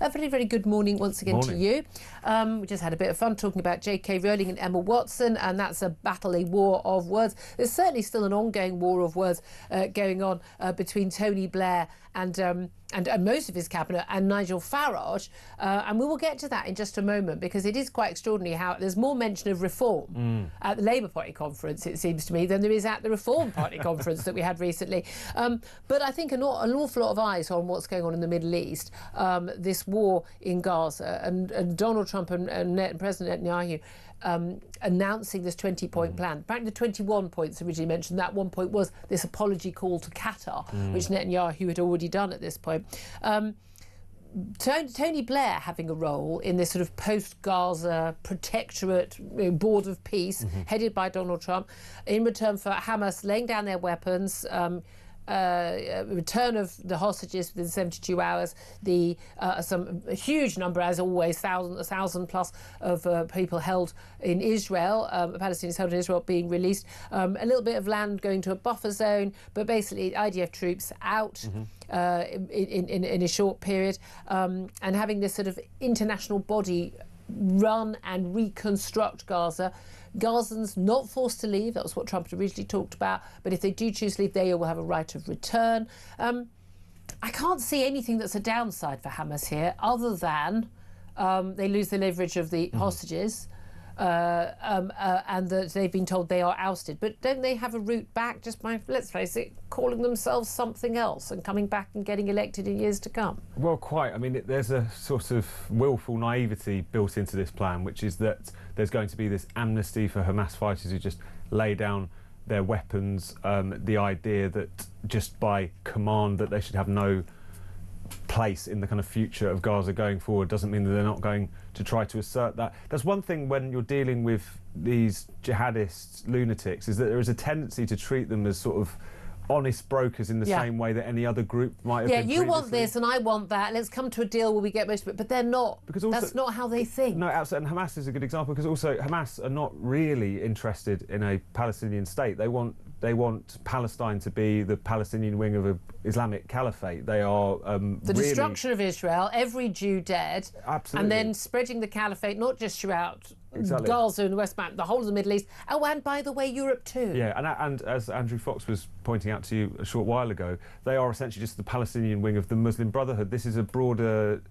A very, very good morning once again to you. We just had a bit of fun talking about J.K. Rowling and Emma Watson, and that's a battle, a war of words. There's certainly still an ongoing war of words going on between Tony Blair and most of his cabinet and Nigel Farage, and we will get to that in just a moment, because it is quite extraordinary how there's more mention of reform at the Labour Party conference, it seems to me, than there is at the Reform Party conference that we had recently. But I think an awful lot of eyes on what's going on in the Middle East, this war in Gaza, and Donald Trump and President Netanyahu announcing this 20-point plan. Back to the 21 points originally mentioned, that one point was this apology call to Qatar, which Netanyahu had already done at this point. Tony Blair having a role in this sort of post-Gaza protectorate board of peace headed by Donald Trump in return for Hamas laying down their weapons, return of the hostages within 72 hours, a huge number, as always, 1,000 plus of people held in Israel, Palestinians held in Israel being released, a little bit of land going to a buffer zone, but basically IDF troops out in a short period, and having this sort of international body run and reconstruct Gaza. Gazans not forced to leave, that was what Trump had originally talked about, but if they do choose to leave, they will have a right of return. I can't see anything that's a downside for Hamas here, other than they lose the leverage of the hostages, and that they've been told they are ousted. But don't they have a route back, just by, let's face it, calling themselves something else and coming back and getting elected in years to come? Well, quite. I mean, there's a sort of willful naivety built into this plan, which is that there's going to be this amnesty for Hamas fighters who just lay down their weapons, the idea that just by command that they should have no place in the kind of future of Gaza going forward doesn't mean that they're not going to try to assert that. That's one thing when you're dealing with these jihadists, lunatics, is that there is a tendency to treat them as sort of honest brokers in the same way that any other group might have been previously. You want this and I want that, let's come to a deal where we get most of it, but they're not. Because also, that's not how they think. No, absolutely, and Hamas is a good example, because also Hamas are not really interested in a Palestinian state. They want Palestine to be the Palestinian wing of an Islamic caliphate. They are the destruction of Israel, every Jew dead, absolutely, and then spreading the caliphate not just throughout Gaza and the West Bank, the whole of the Middle East, and by the way, Europe too. Yeah, and as Andrew Fox was pointing out to you a short while ago, they are essentially just the Palestinian wing of the Muslim Brotherhood. This is a broader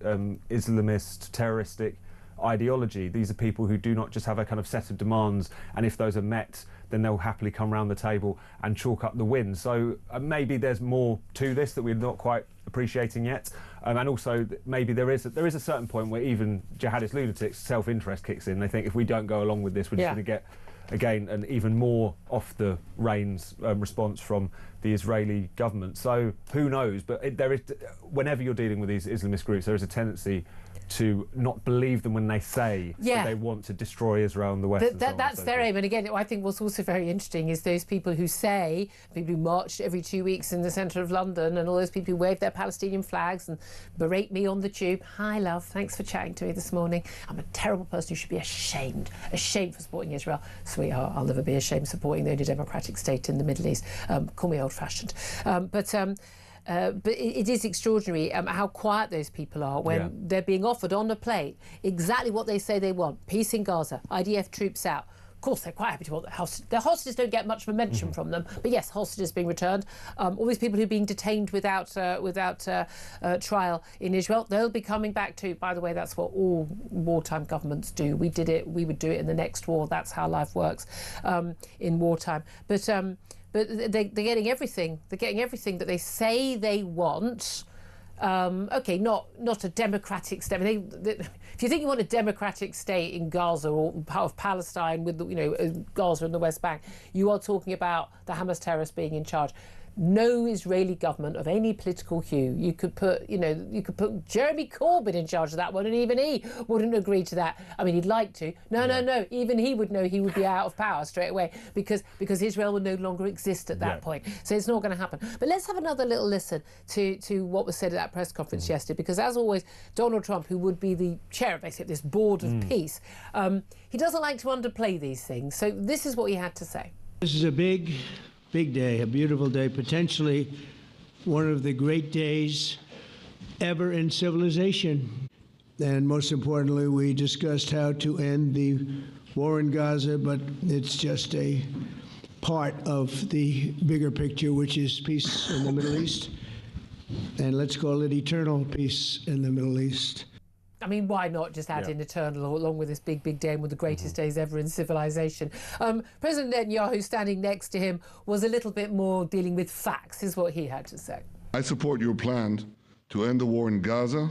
Islamist, terroristic ideology. These are people who do not just have a kind of set of demands, and if those are met, then they'll happily come round the table and chalk up the win. So maybe there's more to this that we're not quite appreciating yet, and also maybe there is a certain point where even jihadist lunatics' self-interest kicks in. They think if we don't go along with this, we're just going to get again an even more off the reins response from the Israeli government. So who knows? But there is, whenever you're dealing with these Islamist groups, there is a tendency to not believe them when they say that they want to destroy Israel and the West. That's their aim. And again, I think what's also very interesting is those people who say, people who marched every 2 weeks in the centre of London, and all those people who wave their Palestinian flags and berate me on the tube. Hi, love, thanks for chatting to me this morning. I'm a terrible person who should be ashamed for supporting Israel. Sweetheart, I'll never be ashamed supporting the only democratic state in the Middle East. Call me old-fashioned. But it is extraordinary how quiet those people are when they're being offered on a plate exactly what they say they want. Peace in Gaza, IDF troops out. Of course, they're quite happy to want the hostages. The hostages don't get much mention from them, but yes, hostages being returned. All these people who've been detained without trial in Israel, they'll be coming back too. By the way, that's what all wartime governments do. We did it, we would do it in the next war. That's how life works in wartime. But they're getting everything. They're getting everything that they say they want. Okay, not a democratic state. I mean, if you think you want a democratic state in Gaza or part of Palestine with Gaza and the West Bank, you are talking about the Hamas terrorists being in charge. No Israeli government of any political hue. You could put Jeremy Corbyn in charge of that one, and even he wouldn't agree to that. I mean, he'd like to. No. Even he would know he would be out of power straight away because Israel would no longer exist at that point. So it's not going to happen. But let's have another little listen to what was said at that press conference yesterday, because as always, Donald Trump, who would be the chair of basically this board of peace, he doesn't like to underplay these things. So this is what he had to say. This is a big day, a beautiful day, potentially one of the great days ever in civilization. And most importantly, we discussed how to end the war in Gaza, but it's just a part of the bigger picture, which is peace in the Middle East. And let's call it eternal peace in the Middle East. I mean, why not just add in eternal along with this big day and with the greatest days ever in civilization? President Netanyahu, standing next to him, was a little bit more dealing with facts, is what he had to say. I support your plan to end the war in Gaza,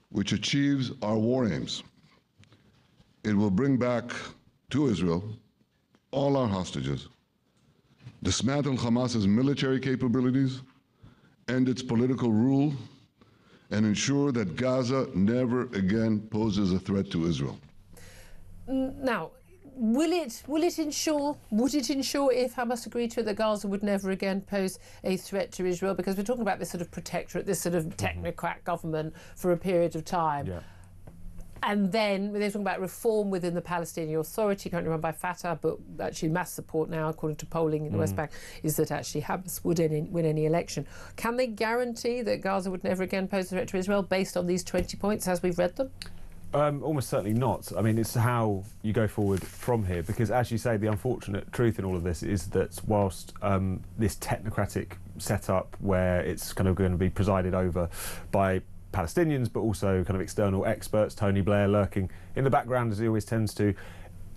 which achieves our war aims. It will bring back to Israel all our hostages, dismantle Hamas's military capabilities, end its political rule, and ensure that Gaza never again poses a threat to Israel. Now, would it ensure if Hamas agreed to it that Gaza would never again pose a threat to Israel? Because we're talking about this sort of protectorate, this sort of technocrat government for a period of time. Yeah. And then they're talking about reform within the Palestinian Authority, currently run by Fatah, but actually mass support now, according to polling in the West Bank, is that actually Hamas would win any election. Can they guarantee that Gaza would never again pose a threat to Israel based on these 20 points as we've read them? Almost certainly not. I mean, it's how you go forward from here, because as you say, the unfortunate truth in all of this is that whilst this technocratic setup where it's kind of going to be presided over by Palestinians, but also kind of external experts, Tony Blair lurking in the background as he always tends to,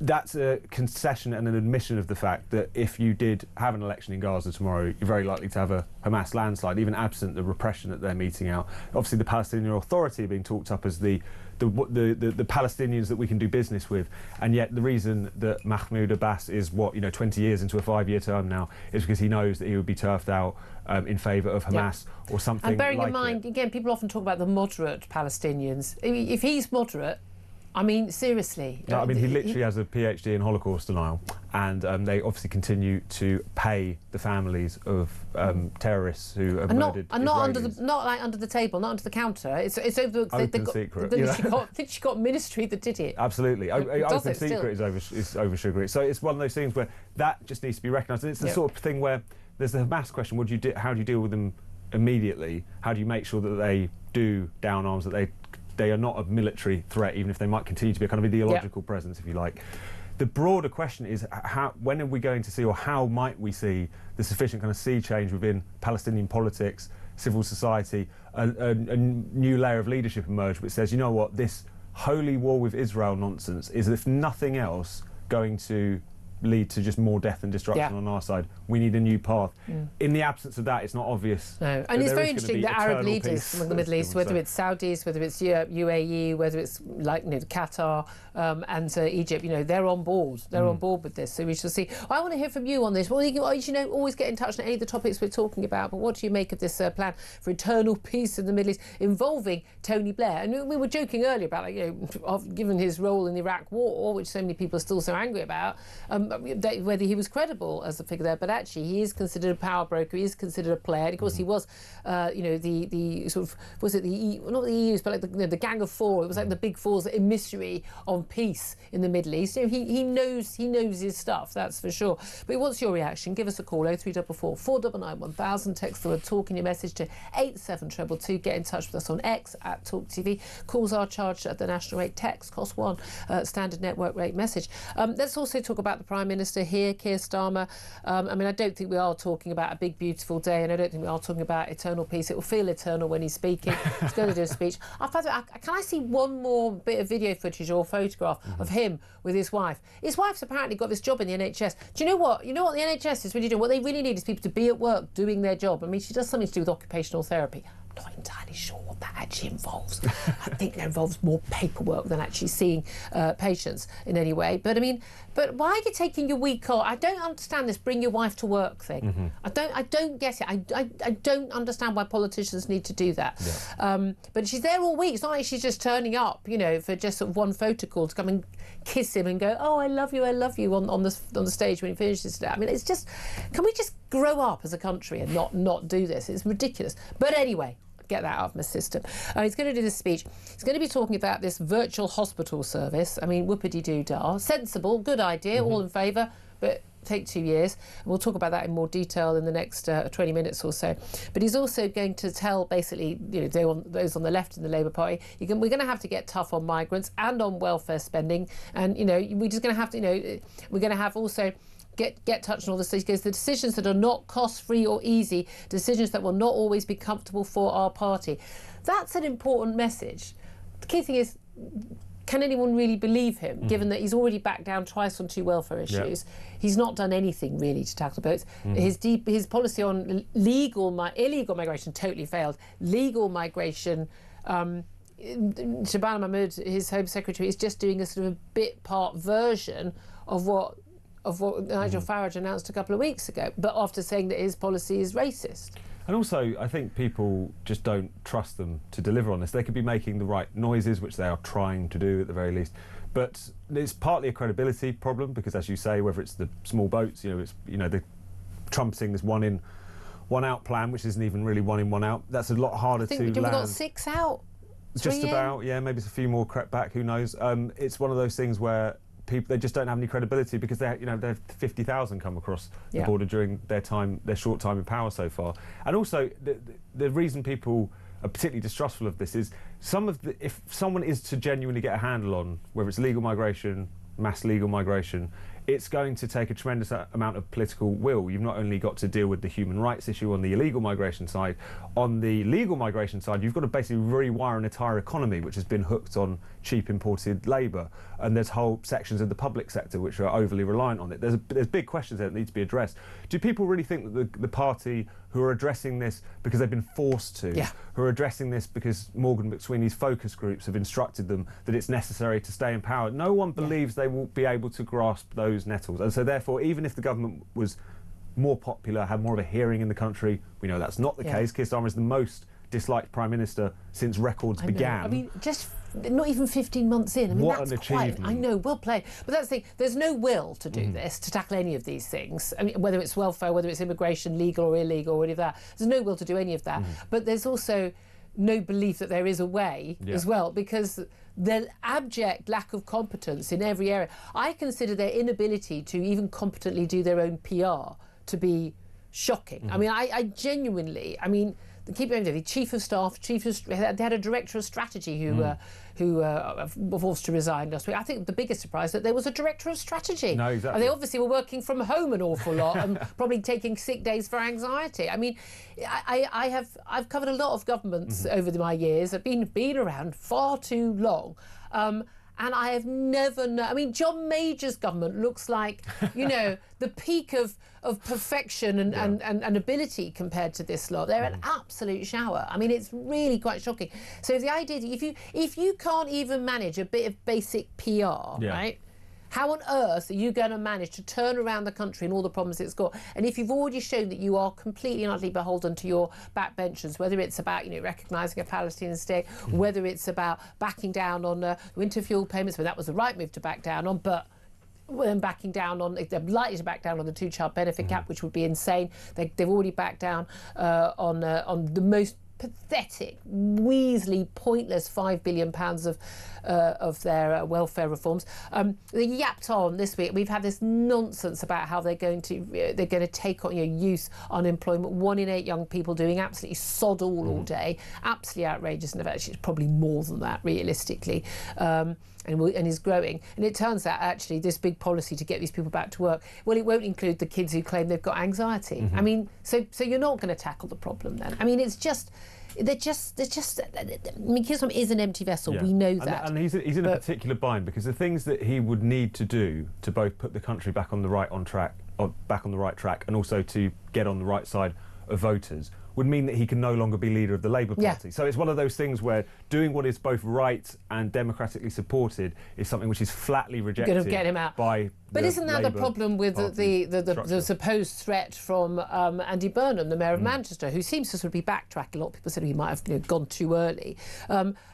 that's a concession and an admission of the fact that if you did have an election in Gaza tomorrow, you're very likely to have a Hamas landslide, even absent the repression that they're meting out. Obviously, the Palestinian Authority are being talked up as the Palestinians that we can do business with, and yet the reason that Mahmoud Abbas is 20 years into a 5-year term now is because he knows that he would be turfed out in favour of Hamas or something. And bearing like in mind, it. Again, people often talk about the moderate Palestinians. If he's moderate, I mean, seriously. No, I mean, he literally has a PhD in Holocaust denial, and they obviously continue to pay the families of terrorists who have murdered Israelis. Not like under the table, not under the counter. It's over open secret. I think she got ministry that did it. Absolutely, open secret is over sugary. So it's one of those things where that just needs to be recognised. And it's the sort of thing where there's the Hamas question: how do you deal with them immediately? How do you make sure that they do down arms, that they are not a military threat, even if they might continue to be a kind of ideological presence, if you like. The broader question is, when are we going to see, or how might we see, the sufficient kind of sea change within Palestinian politics, civil society, a new layer of leadership emerge which says, you know what, this holy war with Israel nonsense is, if nothing else, going to lead to just more death and destruction on our side. We need a new path. In the absence of that, it's not obvious. No, and it's very interesting that Arab leaders from the Middle East, whether it's Saudis, whether it's UAE, whether it's like Qatar and Egypt, they're on board. They're on board with this. So we shall see. I want to hear from you on this. Well, always get in touch on any of the topics we're talking about. But what do you make of this plan for eternal peace in the Middle East involving Tony Blair? And we were joking earlier about, given his role in the Iraq War, which so many people are still so angry about. Whether he was credible as a figure there, but actually he is considered a power broker, he is considered a player, and of course he was, the sort of, was it not the EU's, but like the Gang of Four. It was like the Big Four's emissary on peace in the Middle East. He knows his stuff, that's for sure. But what's your reaction? Give us a call, 0344 499 1000, text the word talk in your message to 87222. Get in touch with us on X at Talk TV. Calls are charged at the national rate. Text cost £1, standard network rate message. Let's also talk about the Prime Minister here, Keir Starmer. I don't think we are talking about a big, beautiful day, and I don't think we are talking about eternal peace. It will feel eternal when he's speaking. He's going to do a speech. Can I see one more bit of video footage or photograph of him with his wife? His wife's apparently got this job in the NHS. Do you know what? You know what the NHS is really doing? What they really need is people to be at work doing their job. I mean, she does something to do with occupational therapy. I'm not entirely sure what that actually involves. I think that involves more paperwork than actually seeing patients in any way. But but why are you taking your week off? I don't understand this bring your wife to work thing. I don't get it. I don't understand why politicians need to do that. But she's there all week. It's not like she's just turning up, for just sort of one photo call to come and kiss him and go, oh, I love you on the stage when he finishes today. I mean, it's just, can we just grow up as a country and not do this? It's ridiculous. But anyway, get that out of my system. He's going to do this speech. He's going to be talking about this virtual hospital service. I mean, whoopity-doo-dah. Sensible, good idea, all in favour. But take 2 years. And we'll talk about that in more detail in the next 20 minutes or so. But he's also going to tell basically, those on the left in the Labour Party, we're going to have to get tough on migrants and on welfare spending. And, we're just going to have to, we're going to have also get touched on all this. He goes, the decisions that are not cost-free or easy, decisions that will not always be comfortable for our party. That's an important message. The key thing is, can anyone really believe him, given that he's already backed down twice on 2 welfare issues? He's not done anything really to tackle both. His policy on illegal migration totally failed. Legal migration, Shabana Mahmood, his Home Secretary, is just doing a sort of a bit part version of what Nigel Farage announced a couple of weeks ago, but after saying that his policy is racist. And also, I think people just don't trust them to deliver on this. They could be making the right noises, which they are trying to do at the very least, but it's partly a credibility problem because, as you say, whether it's the small boats, the trumpeting this one in, one out plan, which isn't even really one in, one out. That's a lot harder to land. We've got 6 out. Just about, yeah. Maybe it's a few more crept back. Who knows? It's one of those things where they just don't have any credibility because they have 50,000 come across the border during their short time in power so far. And also, the reason people are particularly distrustful of this is if someone is to genuinely get a handle on whether it's legal migration, mass legal migration, it's going to take a tremendous amount of political will. You've not only got to deal with the human rights issue on the illegal migration side, on the legal migration side, you've got to basically rewire an entire economy which has been hooked on cheap imported labour. And there's whole sections of the public sector which are overly reliant on it. There's big questions there that need to be addressed. Do people really think that the party who are addressing this because they've been forced to, who are addressing this because Morgan McSweeney's focus groups have instructed them that it's necessary to stay in power, no one believes they will be able to grasp those nettles. And so therefore, even if the government was more popular, had more of a hearing in the country, we know that's not the case. Keir Starmer is the most disliked Prime Minister since records began. I mean, just not even 15 months in. I mean, what that's an achievement. I know, well played. But that's the thing, there's no will to do this, to tackle any of these things. I mean, whether it's welfare, whether it's immigration, legal or illegal, or any of that. There's no will to do any of that. But there's also no belief that there is a way as well, because the abject lack of competence in every area. I consider their inability to even competently do their own PR to be shocking. I mean, I genuinely, keep going, the chief of staff, they had a director of strategy who were forced to resign last week. I think the biggest surprise that there was a director of strategy. No, exactly. And they obviously were working from home an awful lot and probably taking sick days for anxiety. I mean, I've covered a lot of governments over my years. I've been around far too long. And I have never known. I mean, John Major's government looks like, the peak of perfection and ability compared to this lot. They're an absolute shower. I mean, it's really quite shocking. So the idea that if you can't even manage a bit of basic PR, right? How on earth are you going to manage to turn around the country and all the problems it's got? And if you've already shown that you are completely and utterly beholden to your backbenchers, whether it's about recognising a Palestinian state, whether it's about backing down on winter fuel payments, well, that was the right move to back down on, but when backing down on, they're likely to back down on the 2-child benefit cap, which would be insane. They've already backed down on the most pathetic, weaselly, pointless £5 billion of their welfare reforms. They yapped on this week. We've had this nonsense about how they're going to take on youth unemployment. 1 in 8 young people doing absolutely sod all day. Absolutely outrageous. And actually, it's probably more than that, realistically. And is growing. And it turns out, actually, this big policy to get these people back to work, well, it won't include the kids who claim they've got anxiety. I mean, so you're not going to tackle the problem then. I mean, it's just... Keir Starmer is an empty vessel. We know that. And he's in a particular bind because the things that he would need to do to both put the country back on the right track, and also to get on the right side of voters would mean that he can no longer be leader of the Labour Party. So it's one of those things where doing what is both right and democratically supported is something which is flatly rejected. Going to get him out. But isn't that the problem with the supposed threat from Andy Burnham, the Mayor of Manchester, who seems to sort of be backtracking? A lot of people said he might have gone too early.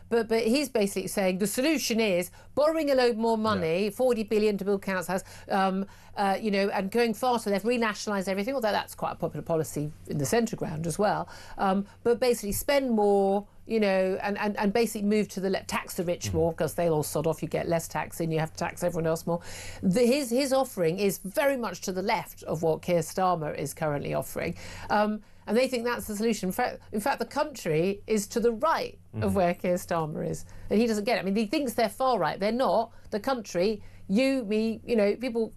but he's basically saying the solution is borrowing a load more money, 40 billion to build council house, and going far to the left, renationalise everything, although that's quite a popular policy in the centre ground as well. But basically spend more, and basically move to the left, tax the rich more, because they'll all sod off, you get less tax in, you have to tax everyone else more. His offering is very much to the left of what Keir Starmer is currently offering. And they think that's the solution. In fact, the country is to the right of where Keir Starmer is. And he doesn't get it. I mean, he thinks they're far right. They're not. The country, you, me, people,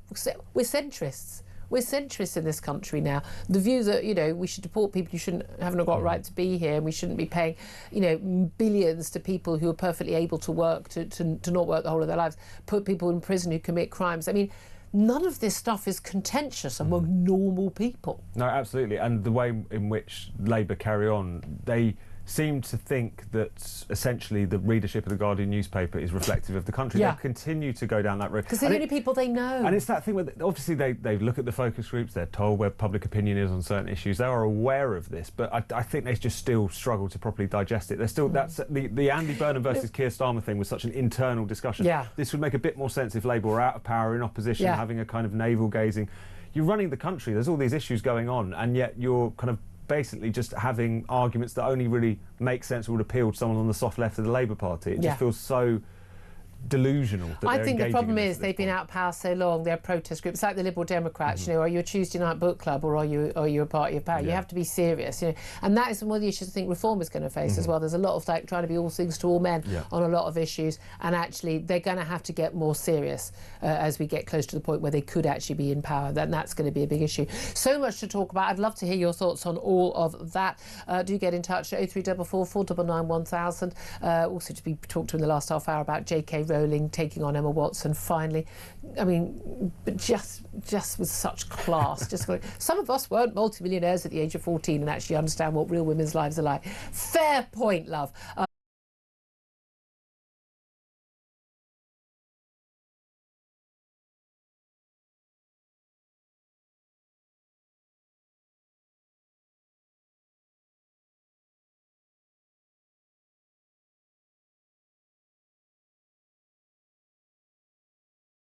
we're centrists. We're centrists in this country now. The view that, we should deport people who haven't got a right to be here, and we shouldn't be paying, billions to people who are perfectly able to work, to not work the whole of their lives, put people in prison who commit crimes. I mean, none of this stuff is contentious among normal people. No, absolutely. And the way in which Labour carry on, they seem to think that essentially the readership of the Guardian newspaper is reflective of the country. They continue to go down that road. Because they're the only people they know. And it's that thing where, obviously, they look at the focus groups, they're told where public opinion is on certain issues, they are aware of this, but I think they just still struggle to properly digest it. They're still, that's the Andy Burnham versus Keir Starmer thing was such an internal discussion. This would make a bit more sense if Labour were out of power, in opposition, having a kind of navel-gazing. You're running the country, there's all these issues going on, and yet you're kind of basically just having arguments that only really make sense or would appeal to someone on the soft left of the Labour Party. It just feels so delusional. I think the problem is they've been out of power so long. They're protest groups like the Liberal Democrats. Are you a Tuesday night book club, or are you a party of power? You have to be serious. And that is one of the issues I think Reform is going to face as well. There's a lot of trying to be all things to all men on a lot of issues, and actually they're going to have to get more serious as we get close to the point where they could actually be in power. That's going to be a big issue. So much to talk about. I'd love to hear your thoughts on all of that. Do get in touch at 0344 499 1000. Also to be talked to in the last half hour about J.K. Rowling taking on Emma Watson finally. I mean, but just with such class. Some of us weren't multimillionaires at the age of 14 and actually understand what real women's lives are like. Fair point, love.